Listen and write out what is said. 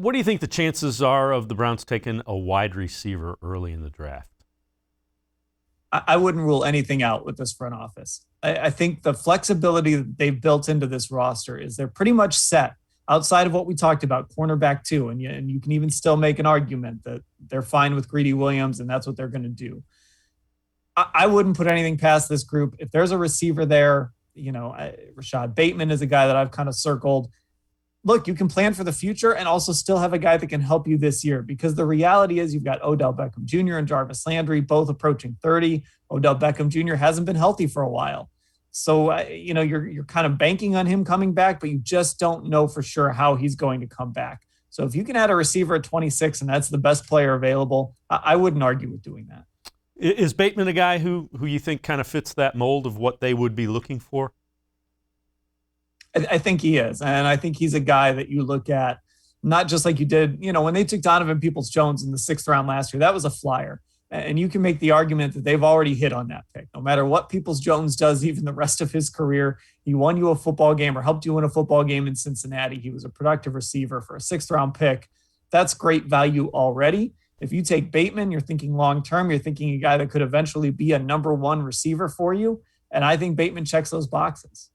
What do you think the chances are of the Browns taking a wide receiver early in the draft? I wouldn't rule anything out with this front office. I think the flexibility that they've built into this roster is they're pretty much set outside of what we talked about, cornerback too. And you can even still make an argument that they're fine with Greedy Williams and that's what they're going to do. I wouldn't put anything past this group. If there's a receiver there, Rashod Bateman is a guy that I've kind of circled. Look, you can plan for the future and also still have a guy that can help you this year, because the reality is you've got Odell Beckham Jr. and Jarvis Landry both approaching 30. Odell Beckham Jr. hasn't been healthy for a while. So, you're kind of banking on him coming back, but you just don't know for sure how he's going to come back. So if you can add a receiver at 26 and that's the best player available, I wouldn't argue with doing that. Is Bateman a guy who you think kind of fits that mold of what they would be looking for? I think he is. And I think he's a guy that you look at, not just like you did, when they took Donovan Peoples-Jones in the 6th round last year, that was a flyer. And you can make the argument that they've already hit on that pick. No matter what Peoples-Jones does, even the rest of his career, he won you a football game or helped you win a football game in Cincinnati. He was a productive receiver for a 6th round pick. That's great value already. If you take Bateman, you're thinking long-term, you're thinking a guy that could eventually be a number 1 receiver for you. And I think Bateman checks those boxes.